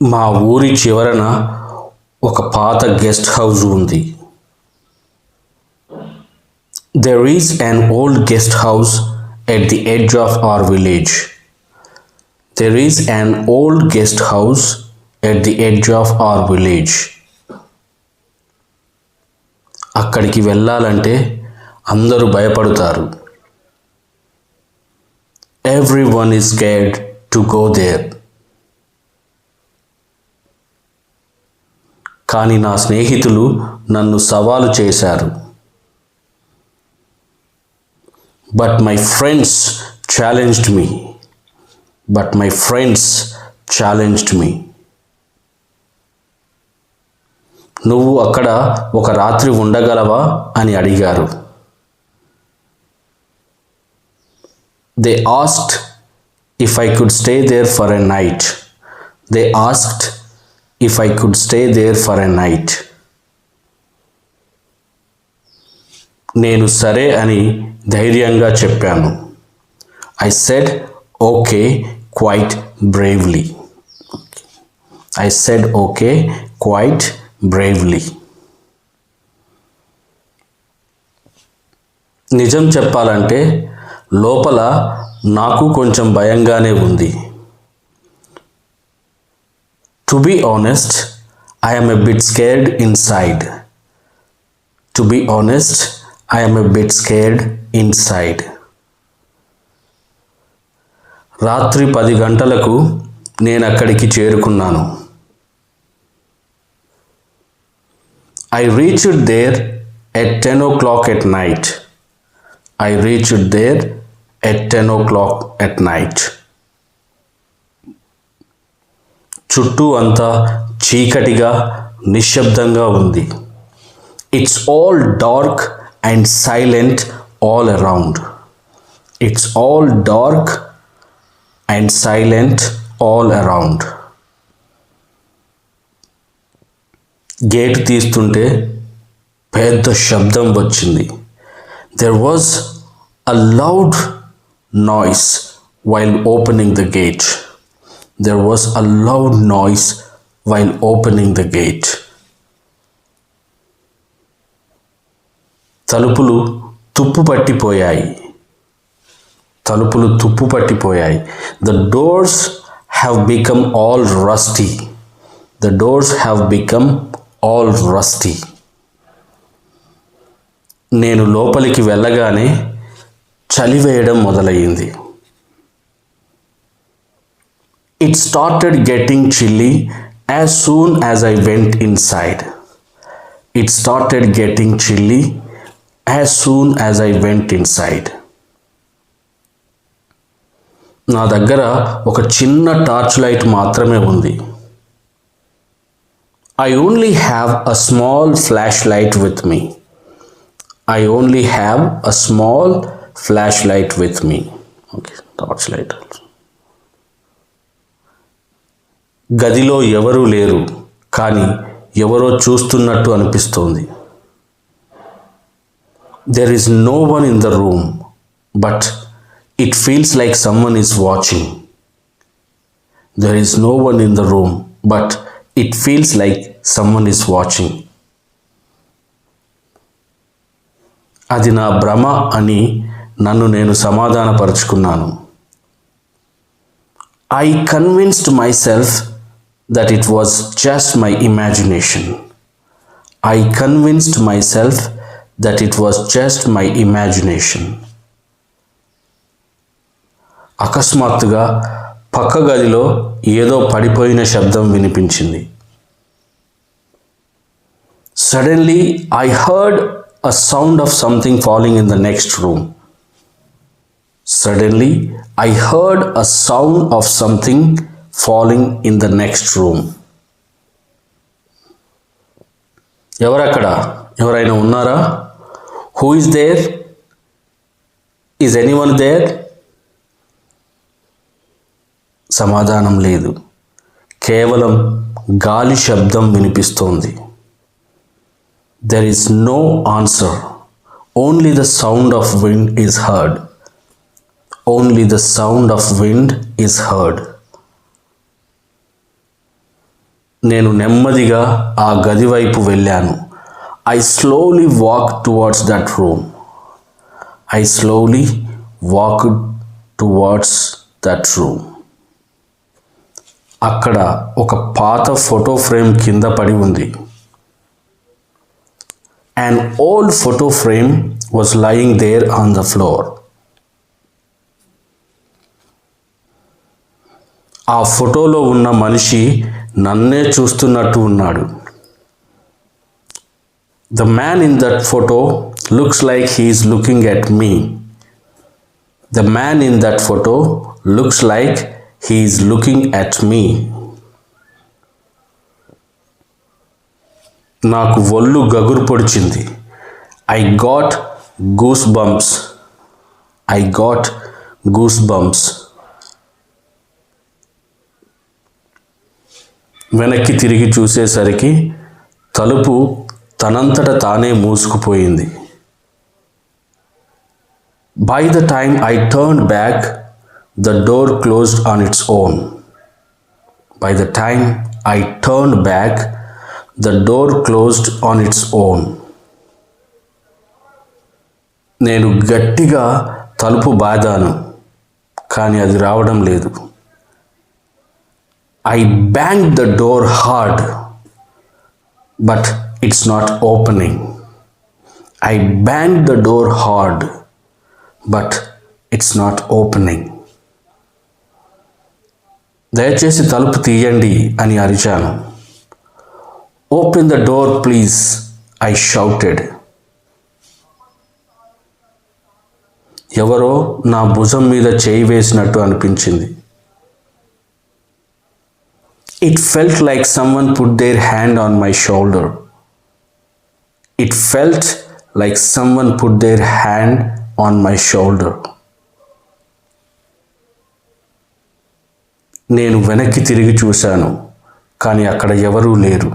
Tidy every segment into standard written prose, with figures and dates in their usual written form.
మా ఊరి చివరన ఒక పాత గెస్ట్ హౌస్ ఉంది. There is an old guest house at the edge of our village. There is an old guest house at the edge of our village. అక్కడికి వెళ్ళాలంటే అందరూ భయపడతారు. Everyone is scared to go there. కానీ నా స్నేహితులు నన్ను సవాలు చేశారు. But my friends challenged me. నువ్వు అక్కడ ఒక రాత్రి ఉండగలవా అని అడిగారు. They asked if I could stay there for a night. నేను సరే అని ధైర్యంగా చెప్పాను. I said okay quite bravely. నిజం చెప్పాలంటే లోపల నాకు కొంచెం భయంగానే ఉంది. To be honest, I am a bit scared inside. రాత్రి 10 గంటలకు నేను అక్కడికి చేరుకున్నాను. I reached there at 10 o'clock at night. చుట్టూ అంతా చీకటిగా నిశ్శబ్దంగా ఉంది. It's all dark and silent all around. Gate తీస్తుంటే పెద్ద శబ్దం వచ్చింది. There was a loud noise while opening the gate. తలుపులు తుప్పు పట్టిపోయాయి. The doors have become all rusty. నేను లోపలికి వెళ్ళగానే చలి వేయడం మొదలయ్యింది. It started getting chilly as soon as I went inside. నా దగ్గర ఒక చిన్న టార్చ్ లైట్ మాత్రమే ఉంది. I only have a small flashlight with me. Okay, torch light. గదిలో ఎవరూ లేరు, కానీ ఎవరో చూస్తున్నట్టు అనిపిస్తోంది. There is no one in the room, but it feels like someone is watching. అది నా భ్రమ అని నన్ను నేను సమాధానపరుచుకున్నాను. I convinced myself that it was just my imagination. అకస్మాత్తుగా పక్క గదిలో ఏదో పడిపోయిన శబ్దం వినిపించింది. Suddenly I heard a sound of something falling in the next room. ఎవరక్కడ? ఎవరైనా ఉన్నారా? Who is there? Is anyone there? సమాధానం లేదు. కేవలం గాలి శబ్దం వినిపిస్తోంది. There is no answer. Only the sound of wind is heard. నేను నెమ్మదిగా ఆ గది వైపు వెళ్ళాను. I slowly walk towards that room. I slowly walk towards that room. అక్కడ ఒక పాత ఫోటో ఫ్రేమ్ కింద పడి ఉంది. An old photo frame was lying there on the floor. ఆ ఫోటోలో ఉన్న మనిషి నన్నే చూస్తున్నట్టు ఉన్నాడు. The man in that photo looks like he is looking at me. The man in that photo looks like he is looking at me. నాకు ఒళ్ళు గగురు పొడిచింది. I got goosebumps. I got goosebumps. వెనక్కి తిరిగి చూసేసరికి తలుపు తనంతట తానే మూసుకుపోయింది. By the time I turned back, the door closed on its own. By the time I turned back, the door closed on its own. నేను గట్టిగా తలుపు బాదాను, కానీ అది రావడం లేదు. I banged the door hard, but it's not opening. I banged the door hard, but it's not opening. దయచేసి తలుపు తీయండి అని అరిచాను. Open the door, please, I shouted. ఎవరో నా భుజం మీద చేయి వేసినట్టు అనిపించింది. It felt like someone put their hand on my shoulder. It felt like someone put their hand on my shoulder. నేను వెనక్కి తిరిగి చూశాను, కానీ అక్కడ ఎవరూ లేరు.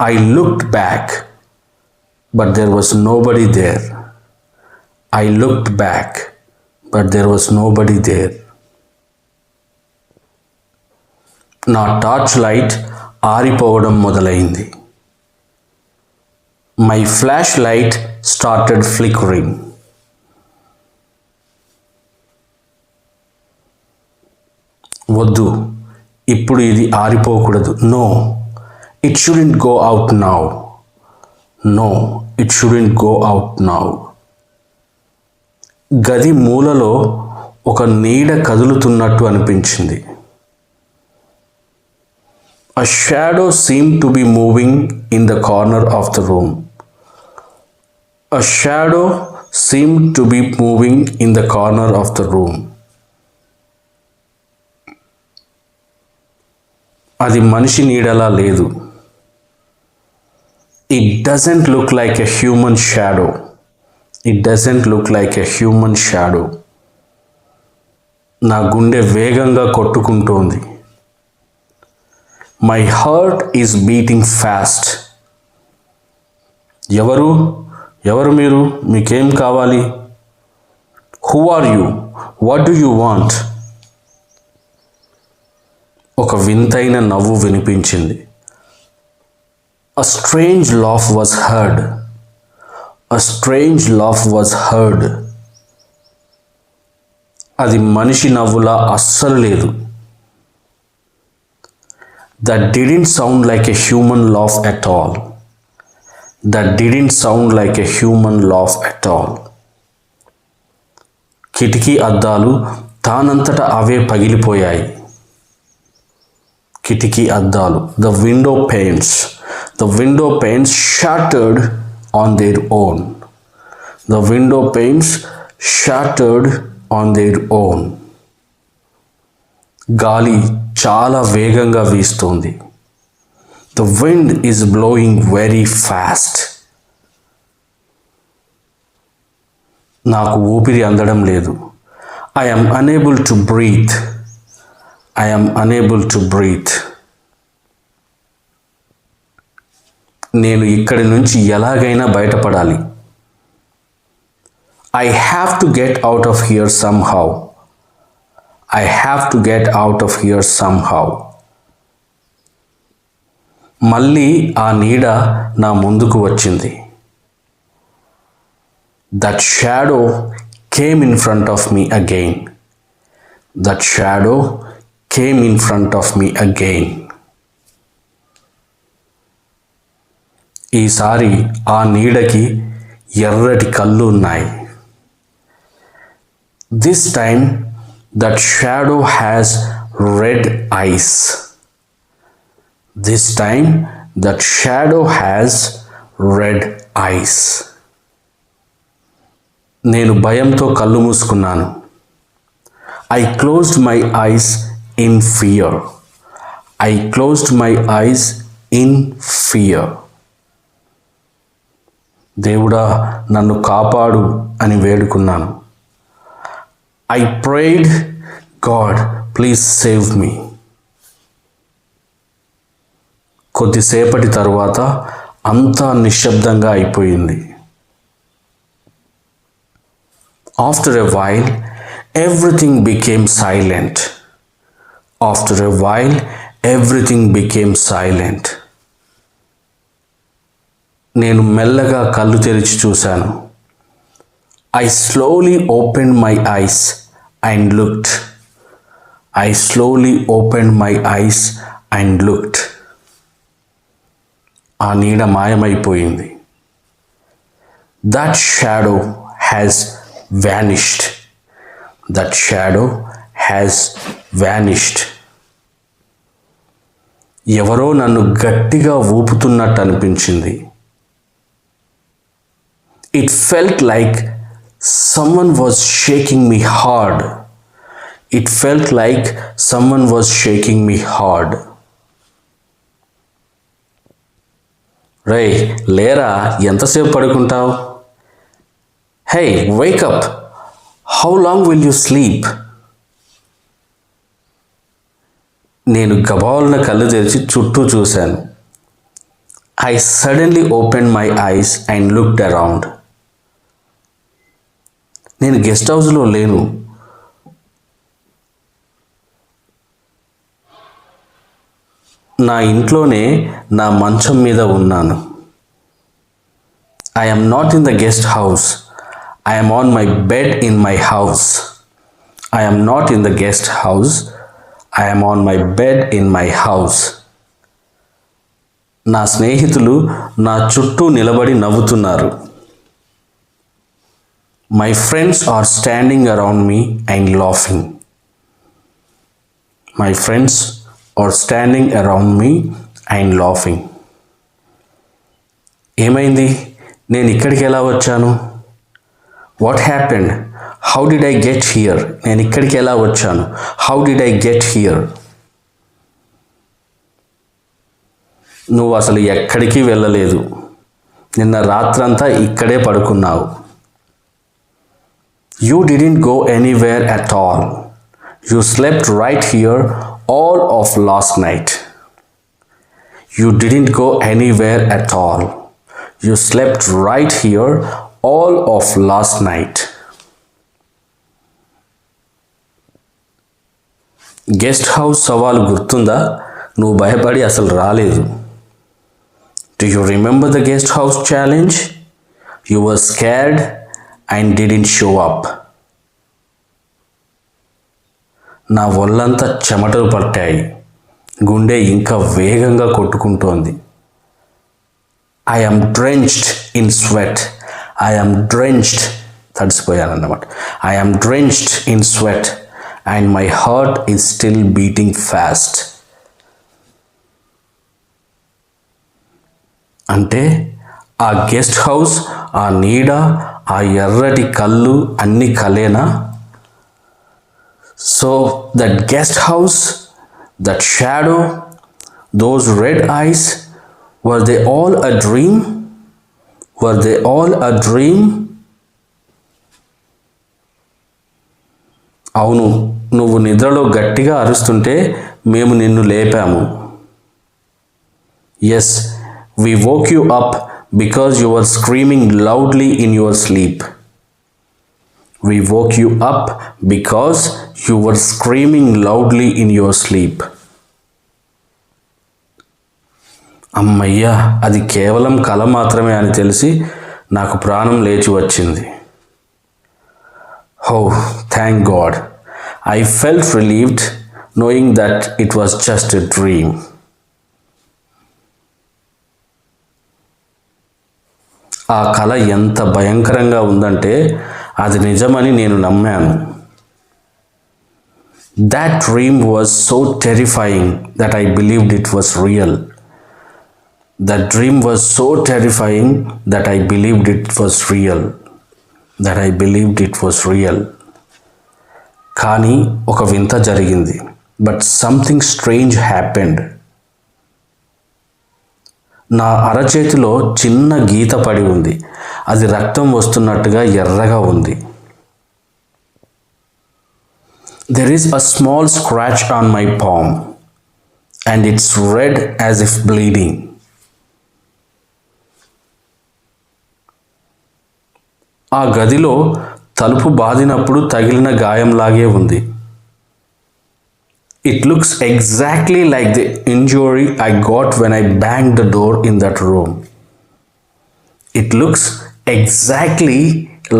I looked back, but there was nobody there. I looked back, but there was nobody there. నా torch light ఆరిపోవడం మొదలైంది. My flashlight started flickering. వద్దు, ఇప్పుడు ఇది ఆరిపోకూడదు. No. It shouldn't go out now. No, it shouldn't go out now. గది మూలలో ఒక నీడ కదులుతున్నట్టు అనిపించింది. A shadow seemed to be moving in the corner of the room. A shadow seemed to be moving in the corner of the room. అది మనిషి నీడలా లేదు. It doesn't look like a human shadow. It doesn't look like a human shadow. నా గుండె వేగంగా కొట్టుకుంటోంది. My heart is beating fast. ఎవరు మీరు? మీకేం కావాలి? Who are you? What do you want? ఒక వింతైన నవ్వు వినిపించింది. A strange laugh was heard. A strange laugh was heard. అది మనిషి నవ్వులా అస్సలు లేదు. That didn't sound like a human laugh at all. That didn't sound like a human laugh at all. కిటికీ అద్దాలు తానంతట అవే పగిలిపోయాయి. కిటికీ అద్దాలు, the window panes shattered on their own. The window panes shattered on their own. గాలి చాలా వేగంగా వీస్తోంది. The wind is blowing very fast. నాకు ఊపిరి అందడం లేదు. I am unable to breathe. I am unable to breathe. నేను ఇక్కడి నుంచి ఎలాగైనా బయటపడాలి. I have to get out of here somehow. I have to get out of here somehow. మళ్ళీ ఆ నీడ నా ముందుకు వచ్చింది. That shadow came in front of me again. That shadow came in front of me again. ఈసారి ఆ నీడకి ఎర్రటి కళ్ళు ఉన్నాయి. This time that shadow has red eyes. This time that shadow has red eyes. నేను భయంతో కళ్ళు మూసుకున్నాను. I closed my eyes in fear. I closed my eyes in fear. దేవుడా నన్ను కాపాడు అని వేడుకున్నాను. I prayed, God, please save me. కొద్దిసేపటి తరువాత అంతా నిశ్శబ్దంగా అయిపోయింది. After a while, everything became silent. After a while, everything became silent. నేను మెల్లగా కళ్ళు తెరిచి చూశాను. I slowly opened my eyes and looked. I slowly opened my eyes and looked. ఆ నీడ మాయమైపోయింది. That shadow has vanished. That shadow has vanished. ఎవరో నన్ను గట్టిగా ఊపుతున్నట్టు అనిపించింది. It felt like someone was shaking me hard. It felt like someone was shaking me hard. రే లేరా, ఎంతసేపు పడుకుంటావు? Hey, wake up. How long will you sleep? నేను గబాల్న కళ్ళు తెరిచి చుట్టూ చూశాను. I suddenly opened my eyes and looked around. నేను guest హౌస్లో లేను. నా ఇంట్లోనే నా మంచం మీద ఉన్నాను. I am not in the guest house. I am on my bed in my house. I am not in the guest house. I am on my bed in my house. నా స్నేహితులు నా చుట్టూ నిలబడి నవ్వుతున్నారు. My friends are standing around me and laughing. My friends are standing around me and laughing. ఏమైంది? నేను ఇక్కడికి ఎలా వచ్చాను? What happened? How did I get here? నేను ఇక్కడికి ఎలా వచ్చాను? How did I get here? నువ్వు అసలు ఎక్కడికి వెళ్ళలేదు. నిన్న రాత్రంతా ఇక్కడే పడుకున్నావు. You didn't go anywhere at all. You slept right here all of last night. You didn't go anywhere at all. You slept right here all of last night. Guest house సవాల్ గుర్తుందా? నువ్వు భయపడి అసలు రాలేదు. Do you remember the guest house challenge? You were scared and didn't show up. నా ఒళ్ళంతా చెమటలు పట్టాయి. గుండె ఇంకా వేగంగా కొట్టుకుంటోంది. I am drenched in sweat. I am drenched. తడిసిపోయానన్నమాట. I am drenched in sweat and my heart is still beating fast. అంటే ఆ guest house, ఆ నీడ, ఆ ఎర్రటి కళ్ళు అన్ని కలేనా? So that guest house, that shadow, those red eyes, were they all a dream? Were they all a dream? అవును, నువ్వు నిద్రలో గట్టిగా అరుస్తుంటే మేము నిన్ను లేపాము. Yes, we woke you up because you were screaming loudly in your sleep. We woke you up because you were screaming loudly in your sleep. అమ్మయ్యా, అది కేవలం కల మాత్రమే అని తెలిసి నాకు ప్రాణం లేచి వచ్చింది. Oh, thank God. I felt relieved knowing that it was just a dream. ఆ కల ఎంత భయంకరంగా ఉందంటే అది నిజమని నేను నమ్మాను. That dream was so terrifying that I believed it was real. That dream was so terrifying that I believed it was real. That I believed it was real. కానీ ఒక వింత జరిగింది. But something strange happened. నా అరచేతిలో చిన్న గీత పడి ఉంది. అది రక్తం వస్తున్నట్టుగా ఎర్రగా ఉంది. There is a small scratch on my palm and it's red as if bleeding. ఆ గదిలో తలుపు బాదినప్పుడు తగిలిన గాయంలాగే ఉంది. It looks exactly like the injury I got when I banged the door in that room. It looks exactly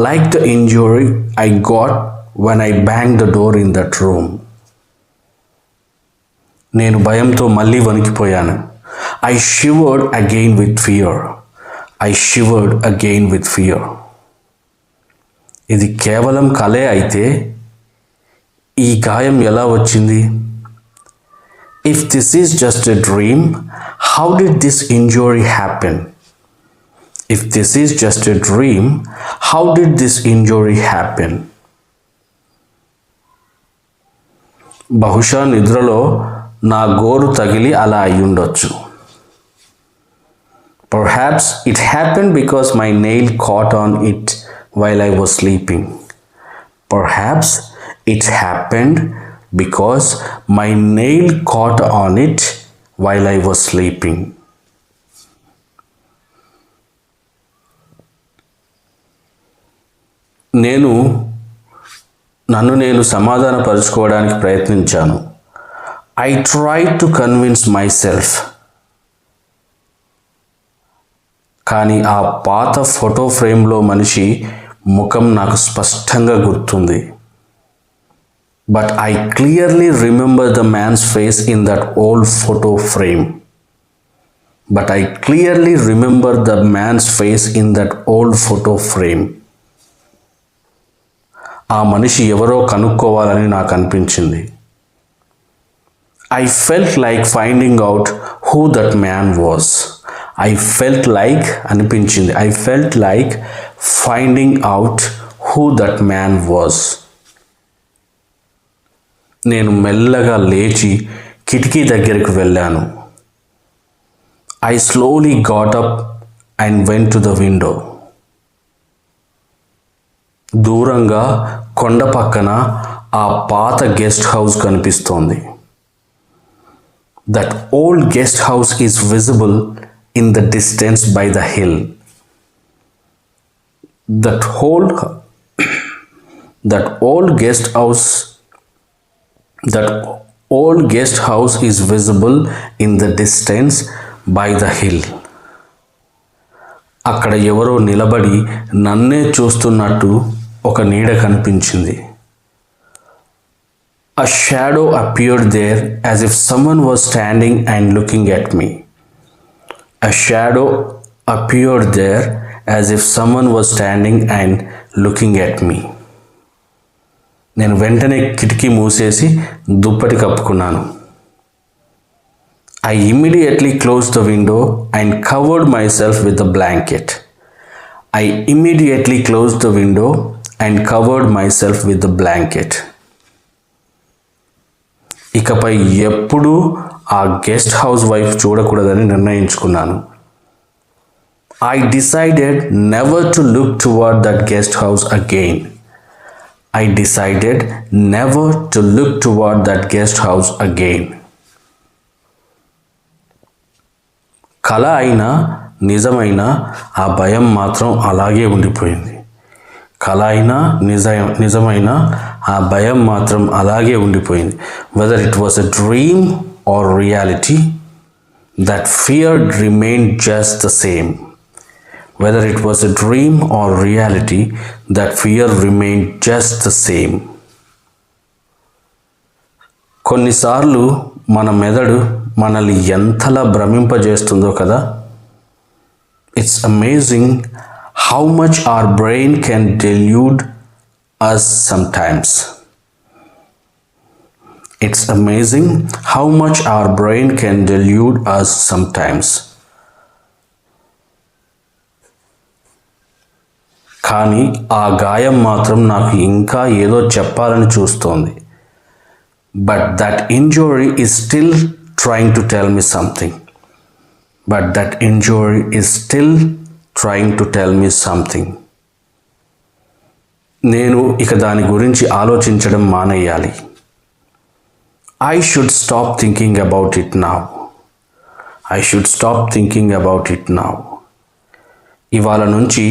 like the injury I got when I banged the door in that room. నేను భయంతో మళ్ళీ వణికిపోయాను. I shivered again with fear. I shivered again with fear. ఇది కేవలం కలే అయితే ఈ గాయం ఎలా వచ్చింది? If this is just a dream, how did this injury happen? If this is just a dream, how did this injury happen? బహుశా నిద్రలో నా గోరు తగిలి అలా అయ్యుండొచ్చు. Perhaps it happened because my nail caught on it while I was sleeping. Perhaps it happened because my nail caught on it while I was sleeping. నన్ను నేను సమాధానపరుచుకోవడానికి ప్రయత్నించాను. I tried to convince myself. కానీ ఆ పాత photo ఫ్రేమ్లో మనిషి ముఖం నాకు స్పష్టంగా గుర్తుంది. But I clearly remember the man's face in that old photo frame. But I clearly remember the man's face in that old photo frame. ఆ మనిషి ఎవరో కనుక్కోవాలని నాకు అనిపించింది. I felt like finding out who that man was. I felt like అనిపించింది. I felt like finding out who that man was. నేను మెల్లగా లేచి కిటికీ దగ్గరికి వెళ్ళాను. I slowly got up and went to the window. దూరంగా కొండ పక్కన ఆ పాత గెస్ట్ హౌస్ కనిపిస్తోంది. That old guest house is visible in the distance by the hill. That old guest house is visible in the distance by the hill. అక్కడ ఎవరో నిలబడి నన్నే చూస్తున్నట్టు ఒక నీడ కనిపించింది. A shadow appeared there as if someone was standing and looking at me. A shadow appeared there as if someone was standing and looking at me. నేను వెంటనే కిటికీ మూసేసి దుప్పటి కప్పుకున్నాను. I immediately closed the window and covered myself with a blanket. I immediately closed the window and covered myself with a blanket. ఇకపై ఎప్పుడూ ఆ guest house వైపు చూడకూడదని నిర్ణయించుకున్నాను. I decided never to look toward that guest house again. I decided never to look toward that guest house again. కల అయినా నిజమైన ఆ భయం మాత్రం అలాగే ఉండిపోయింది. కల అయినా నిజమైన ఆ భయం మాత్రం అలాగే ఉండిపోయింది. Whether it was a dream are reality, that fear remained just the same. Whether it was a dream or reality, that fear remained just the same. కొన్నిసార్లు మన మెదడు మనల్ని ఎంతలా భ్రమింపజేస్తుందో కదా. It's amazing how much our brain can delude us sometimes. It's amazing how much our brain can delude us sometimes. కానీ ఆ గాయం మాత్రం నాకు ఇంకా ఏదో చెప్పాలని చూస్తోంది. But that injury is still trying to tell me something. నేను ఇక దాని గురించి ఆలోచించడం మానేయాలి. I should stop thinking about it now. ఇవాళ నుంచి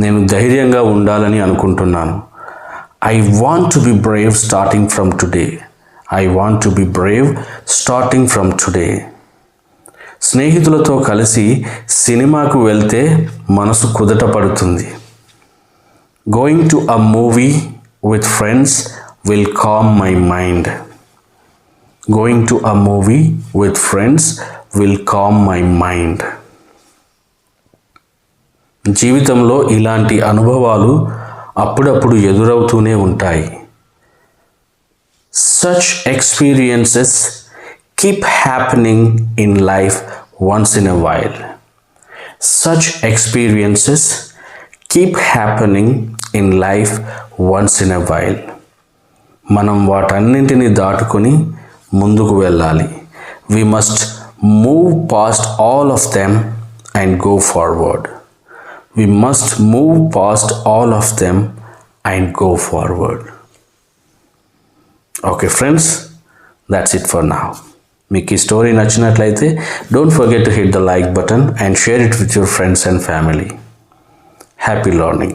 నేను ధైర్యంగా ఉండాలని అనుకుంటున్నాను. I want to be brave starting from today. స్నేహితులతో కలిసి సినిమాకు వెళ్తే మనసు కుదుట పడుతుంది. Going to a movie with friends will calm my mind. జీవితంలో ఇలాంటి అనుభవాలు అప్పుడప్పుడు ఎదురవుతూనే ఉంటాయి. Such experiences keep happening in life once in a while. మనం వాటన్నింటినీ దాటుకొని ముందుకు వెళ్ళాలి. We must move past all of them and go forward. Okay friends, that's it for now. మీకు ఈ స్టోరీ నచ్చినట్లయితే don't forget to hit the like button and share it with your friends and family. Happy learning.